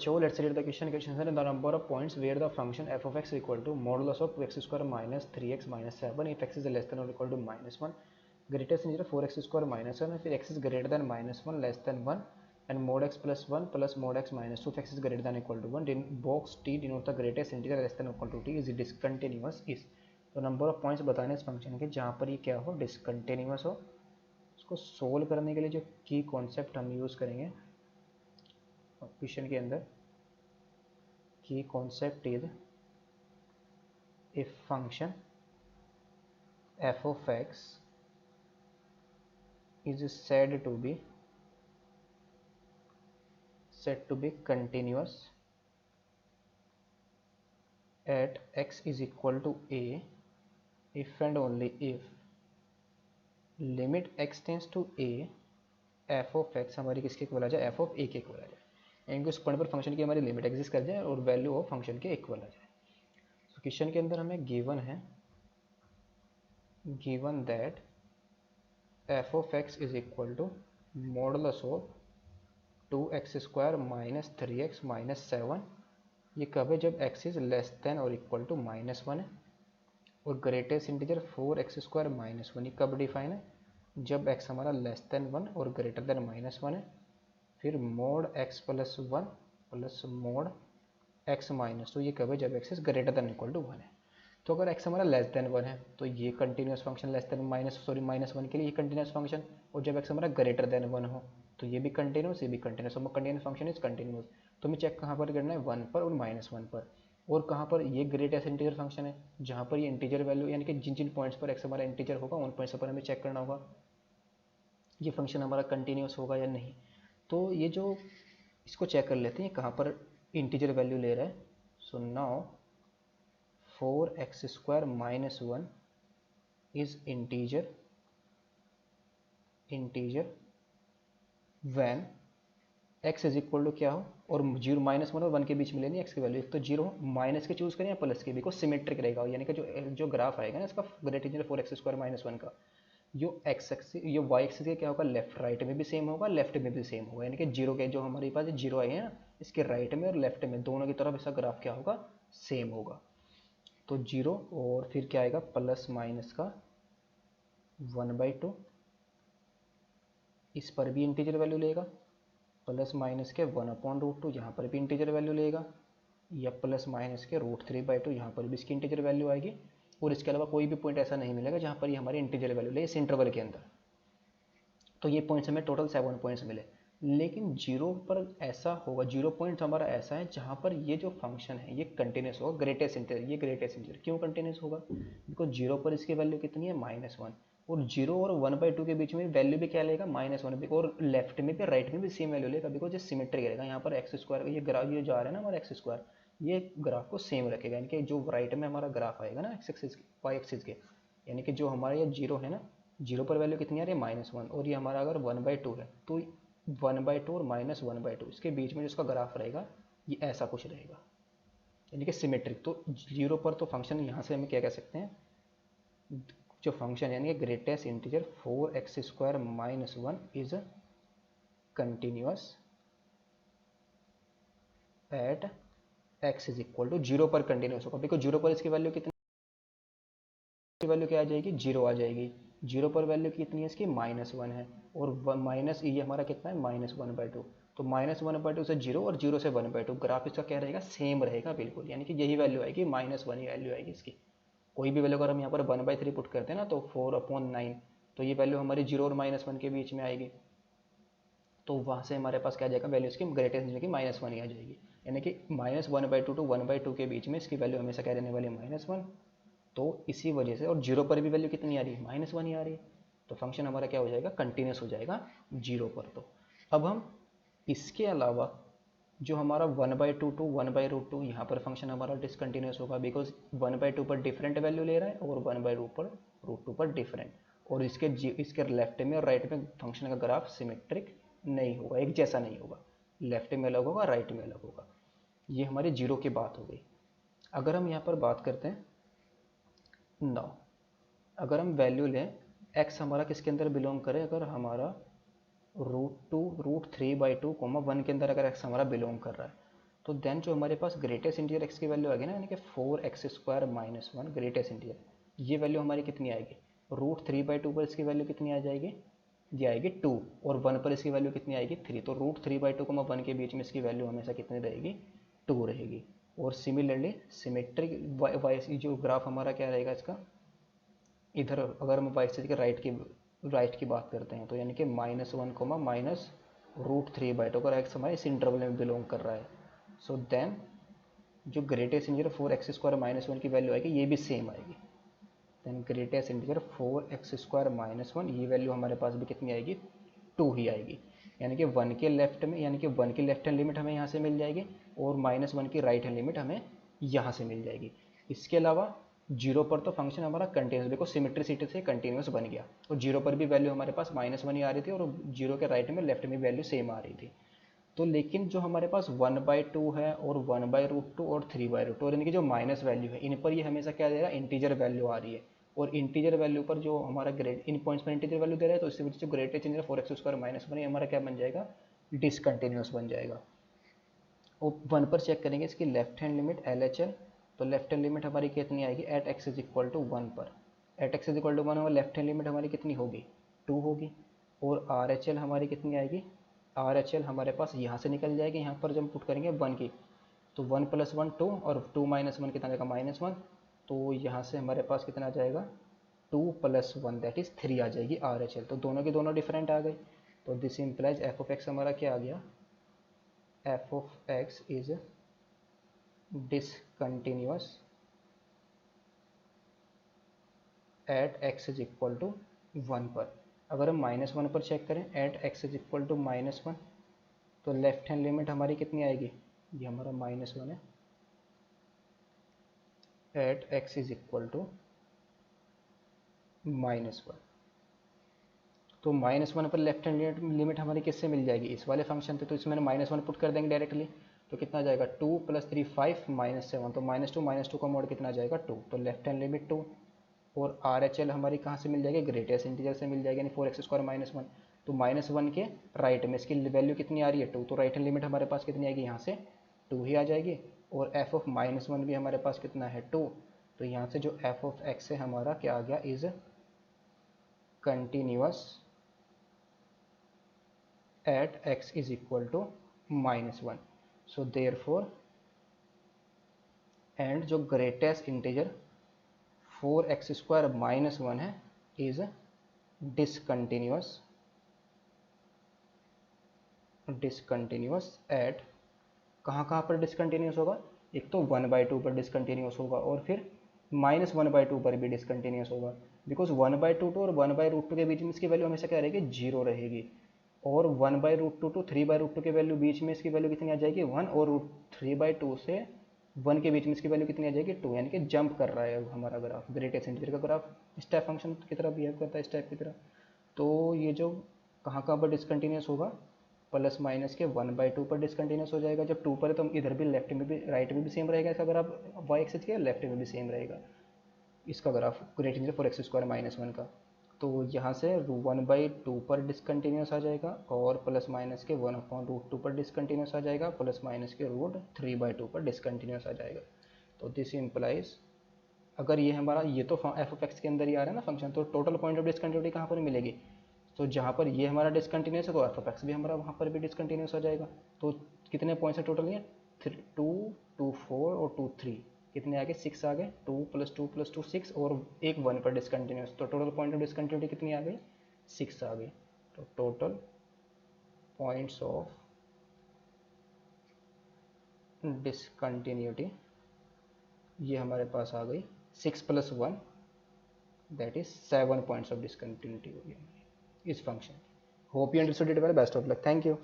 So let's read the question. Question is the number of points where the function f of x equal to modulus of 2x square minus 3x minus 7 if x is less than or equal to minus 1, greatest integer 4x square minus 1, if x is greater than minus 1 less than 1 and mod x plus 1 plus mod x minus 2 if x is greater than or equal to 1, then box t denote the greatest integer less than or equal to t is discontinuous is. तो number of points बताने इस function के जहाँ पर ये क्या हो, discontinuous हो. उसको सोल्व करने के लिए जो की कॉन्सेप्ट हम यूज़ करेंगे क्वेश्चन के अंदर, की concept is if function f of x is said to be continuous at x is equal to a if and only if limit x tends to a f of x हमारी किसके equal आ जाए, f of a के equal आ जाए, यानी कि उस point पर function की हमारी लिमिट एग्जिस्ट कर जाए और वैल्यू ऑफ फंक्शन के इक्वल आ जाए. तो क्वेश्चन के अंदर हमें गिवन है, given that f of x is equal to modulus of 2x square minus 3x minus 7. ये कब है, जब x इज लेस देन और इक्वल टू माइनस 1 है, और greatest integer 4x square minus 1. ये कब डिफाइन है, जब x हमारा लेस देन 1 और ग्रेटर देन माइनस 1 है. फिर mod x plus 1 plus mod x minus 2. ये कब है, जब x is greater than equal to 1 है. तो अगर x हमारा लेस देन 1 है तो ये continuous function less than minus 1 के लिए ये कंटिन्यूस फंक्शन, और जब x हमारा ग्रेटर देन 1 हो तो ये भी कंटिन्यूस, ये भी कंटिन्यूस. तो कंटिन्यूस फंक्शन इज कंटिन्यूस. तो हमें चेक कहाँ पर करना है, 1 पर और माइनस 1 पर. और कहाँ पर ये ग्रेटेस्ट इंटीजर फंक्शन है, जहाँ पर ये इंटीजर वैल्यू, यानी कि जिन जिन पॉइंट्स पर x हमारा इंटीजर होगा उन पॉइंट्स पर हमें चेक करना होगा ये फंक्शन हमारा कंटिन्यूस होगा या नहीं. तो ये जो इसको चेक कर लेते हैं कहाँ पर इंटीजर वैल्यू ले रहा है. So now 4x square minus 1 is integer when x is equal to क्या हो, और 0 माइनस 1 और 1 के बीच में लेनी x की वैल्यू. एक तो 0 माइनस के चूज़ करें या प्लस के, बिकॉज सिमेट्रिक रहेगा, यानी कि जो ग्राफ आएगा ना इसका great integer 4x square minus 1 का, जो x एक्सिस ये y एक्सिस के क्या होगा, लेफ्ट राइट में भी सेम होगा, लेफ्ट में भी सेम होगा. यानी कि 0 के जो हमारे पास 0 आए हैं ना, इसके राइट में और लेफ्ट में दोनों की तरफ इसका ग्राफ क्या होगा, सेम होगा. तो 0 और फिर क्या आएगा, प्लस माइनस का 1/2. इस पर भी इंटीजर वैल्यू लेगा, प्लस माइनस के 1/√2 यहाँ पर भी इंटीजर वैल्यू लेगा, या प्लस माइनस के √3/2 यहाँ पर भी इसकी इंटीजर वैल्यू आएगी. और इसके अलावा कोई भी पॉइंट ऐसा नहीं मिलेगा जहाँ पर ये हमारी इंटीजर वैल्यू ले इस इंटरवल के अंदर. तो ये पॉइंट्स हमें टोटल 7 पॉइंट्स मिले. लेकिन 0 पर ऐसा होगा, 0 पॉइंट हमारा ऐसा है जहाँ पर ये जो फंक्शन है ये कंटिन्यूस होगा, ग्रेटेस्ट इंटीजर. ये ग्रेटेस्ट इंटीजर क्यों कंटिन्यूस होगा, बिकॉज 0 पर इसकी वैल्यू कितनी है, -1. और 0 और 1/2 के बीच में वैल्यू भी क्या लेगा, -1. और लेफ्ट में भी राइट में भी सेम वैल्यू लेगा, बिकॉज ये सिमेट्रिक रहेगा. यहाँ पर एक्स स्क्वायर ये ग्राफ ये जा रहा है ना हमारा एक्स स्क्वायर, ये ग्राफ को सेम रखेगा. यानी कि जो राइट में हमारा ग्राफ आएगा ना एक्स एक्सिस वाई एक्सिस के, यानी कि जो हमारा ये 0 है ना, 0 पर वैल्यू कितनी आ रही है, -1. और ये हमारा अगर 1/2 है तो 1/2 और -1/2 इसके बीच में जो इसका ग्राफ रहेगा ये ऐसा कुछ रहेगा, यानी कि सिमेट्रिक. तो 0 पर तो फंक्शन यहाँ से हमें क्या कह सकते हैं, जो फंक्शन यानी कि greatest integer 4x square minus 1 is continuous at x is equal to 0 पर कंटिन्यूस होगा, बिकॉज 0 पर इसकी वैल्यू कितनी, वैल्यू क्या आ जाएगी, 0 आ जाएगी. 0 पर वैल्यू कितनी है इसकी, -1 है, और माइनस ये हमारा कितना है, -1/2. तो -1/2 से 0 और 0 से 1/2 ग्राफ इसका क्या रहेगा, सेम रहेगा बिल्कुल. यानी कि यही वैल्यू आएगी, -1 ही वैल्यू आएगी इसकी. कोई भी वैल्यू अगर हम यहाँ पर 1/3 पुट करते हैं ना तो 4/9, तो ये वैल्यू हमारी 0 और -1 के बीच में आएगी. तो वहाँ से हमारे पास क्या आ जाएगा, वैल्यू इसकी ग्रेटेस्ट इंटीजर की -1 ही आ जाएगी. यानी कि -1/2 टू 1/2 के बीच में इसकी वैल्यू हमेशा क्या रहने वाली है, -1. तो इसी वजह से, और 0 पर भी वैल्यू कितनी आ रही है, -1 ही आ रही है. तो फंक्शन हमारा क्या हो जाएगा, कंटिन्यूस हो जाएगा 0 पर. तो अब हम इसके अलावा जो हमारा 1/2 टू 1/√2 यहाँ पर फंक्शन हमारा डिसकंटिन्यूस होगा, बिकॉज 1/2 पर डिफरेंट वैल्यू ले रहा है और 1/√2 पर डिफरेंट. और इसके लेफ्ट में और राइट में फंक्शन का ग्राफ सिमेट्रिक नहीं होगा, एक जैसा नहीं होगा, लेफ्ट में अलग होगा, राइट में अलग होगा. ये हमारी 0 की बात हो गई. अगर हम यहाँ पर बात करते हैं नाउ, अगर हम वैल्यू लें x हमारा किसके अंदर बिलोंग करे, अगर हमारा √2 √3/2 1 के अंदर अगर x हमारा बिलोंग कर रहा है, तो देन जो हमारे पास ग्रेटेस्ट इंटीजर एक्स की वैल्यू आएगी ना, यानी कि 4x² - 1 ग्रेटेस्ट इंटीजर, ये वैल्यू हमारी कितनी आएगी, √3/2 पर इसकी वैल्यू कितनी आ जाएगी, ये आएगी 2, और 1 पर इसकी वैल्यू कितनी आएगी 3, तो √3/2 को 1 के बीच में इसकी वैल्यू हमेशा कितनी रहेगी 2 रहेगी। और सिमिलरली सिमेट्रिक जो ग्राफ हमारा क्या रहेगा इसका, इधर अगर हम y एक्सिस के राइट की बात करते हैं तो यानी कि -1, -√3/2, अगर x हमारे इस इंटरवल में बिलोंग कर रहा है, सो देन जो ग्रेटेस्ट इंटीजर 4x² - 1 की वैल्यू आएगी ये भी सेम आएगी। देन ग्रेटेस्ट इंटीजर 4x² - 1, ये वैल्यू हमारे पास भी कितनी आएगी 2 ही आएगी, यानी कि 1 के लेफ्ट में, यानी कि 1 की लेफ्ट हैंड लिमिट हमें यहाँ से मिल जाएगी और -1 की राइट हैंड लिमिट हमें यहाँ से मिल जाएगी। इसके अलावा 0 पर तो फंक्शन हमारा कंटिन्यूस, देखो सिमेट्रिसिटी से कंटिन्यूस बन गया, और 0 पर भी वैल्यू हमारे पास -1 ही आ रही थी और 0 के राइट में लेफ्ट में वैल्यू सेम आ रही थी। तो लेकिन जो हमारे पास 1/2 है और 1/√2 और 3/2, और इनकी जो माइनस वैल्यू है इन पर ये हमेशा क्या दे रहा है, इंटीजर वैल्यू आ रही है, और इंटीजर वैल्यू पर जो हमारा ग्रेड इन पॉइंट्स पर इंटीजर वैल्यू दे रहा है, तो इससे वजह से जो ग्रेटेस्ट इंटीजर 4x² - 1 हमारा क्या बन जाएगा, डिसकंटिन्यूस बन जाएगा। और 1 पर चेक करेंगे इसकी लेफ्ट हैंड लिमिट LHL, तो लेफ्ट हैंड लिमिट हमारी कितनी आएगी एट x = 1 पर, एट x = 1 और लेफ्ट हैंड लिमिट हमारी कितनी होगी 2 होगी। और RHL हमारी कितनी आएगी, RHL हमारे पास यहाँ से निकल जाएगी, यहाँ पर जब हम पुट करेंगे 1 की, तो 1 + 1 2, और 2 - 1 कितना आएगा -1, तो यहाँ से हमारे पास कितना आ जाएगा 2 + 1 दैट इज़ 3 आ जाएगी RHL। तो दोनों की दोनों डिफरेंट आ गई, तो दिस इम्प्लाइज f(x) हमारा क्या आ गया, f(x) is discontinuous eight x = 1 पर। अगर हम -1 पर चेक करें एट x = -1, तो लेफ्ट हैंड लिमिट हमारी कितनी आएगी, ये हमारा -1 है, एट x = -1, तो -1 पर लेफ्ट हैंड लिमिट हमारी किससे मिल जाएगी, इस वाले फंक्शन से, तो इसमें -1 पुट कर देंगे डायरेक्टली, तो कितना आ जाएगा 2 + 3 5 -7, तो -2 का मोड कितना आ जाएगा 2, तो लेफ्ट हैंड लिमिट 2। और RHL हमारी कहाँ से मिल जाएगी, ग्रेटेस्ट इंटीजर से मिल जाएगी, यानी 4x² - 1, तो -1 के राइट में इसकी वैल्यू कितनी आ रही है 2, तो राइट हैंड लिमिट हमारे पास कितनी आएगी, यहाँ से 2 ही आ जाएगी। और f(-1) भी हमारे पास कितना है 2, तो यहाँ से जो f(x) है हमारा क्या आ गया, is continuous at x = -1, so therefore and जो ग्रेटेस्ट इंटीजर 4x² - 1 है इज डिसकंटिन्यूअस एट, कहाँ पर डिसकंटिन्यूस होगा, एक तो 1/2 पर डिसकंटिन्यूस होगा और फिर -1/2 पर भी डिसकंटिन्यूस होगा, बिकॉज 1/2 और 1/√2 के बीच में इसकी वैल्यू हमेशा क्या रहेगी 0 रहेगी, और 1/√2 to 3/√2 के वैल्यू बीच में इसकी वैल्यू कितनी आ जाएगी 1, और 3/2 से 1 के बीच में इसकी वैल्यू कितनी आ जाएगी 2, यानी कि जंप कर रहा है हमारा ग्राफ, ग्रेटेस्ट इंटीजर का ग्राफ स्टेप फंक्शन की तरह बिहेव करता है, स्टेप की तरह। तो ये जो कहाँ पर डिसकंटिन्यूस होगा, प्लस माइनस के 1/2 पर डिसकंटिन्यूस हो जाएगा, जब 2 पर है तो इधर भी लेफ्ट में भी राइट में भी सेम रहेगा इसका ग्राफ, वाई एक्सिस के लेफ्ट में भी सेम रहेगा इसका ग्राफ ग्रेट इंटीजर 4x² - 1 का। तो यहाँ से 1/2 पर डिसकंटिन्यूस आ जाएगा, और प्लस माइनस के 1/√2 पर डिसकंटिन्यूस आ जाएगा, प्लस माइनस के √3/2 पर डिसकंटिन्यूस आ जाएगा। तो दिस इम्प्लाइज, अगर ये हमारा ये तो f(x) के अंदर ही आ रहा है ना फंक्शन, तो टोटल पॉइंट ऑफ डिसकंटिन्यूटी कहाँ पर मिलेगी, तो जहाँ पर ये हमारा डिसकंटिन्यूस है तो f(x) भी हमारा वहाँ पर भी डिसकंटिन्यूस हो जाएगा। तो कितने पॉइंट्स है टोटल, ये 2, 2, 4 और 2, 3, कितने आ गए 6 आ गए, 2 + 2 + 2 6, और एक 1 पर डिसकंटिन्यूस, तो टोटल पॉइंट ऑफ डिसकंटिन्यूटी कितनी आ गई 6 आ गई। तो टोटल पॉइंट्स ऑफ डिसकंटिन्यूटी ये हमारे पास आ गई 6 + 1 that is 7 points of discontinuity हो गई इस function. Hope you understood it well, best of luck, thank you.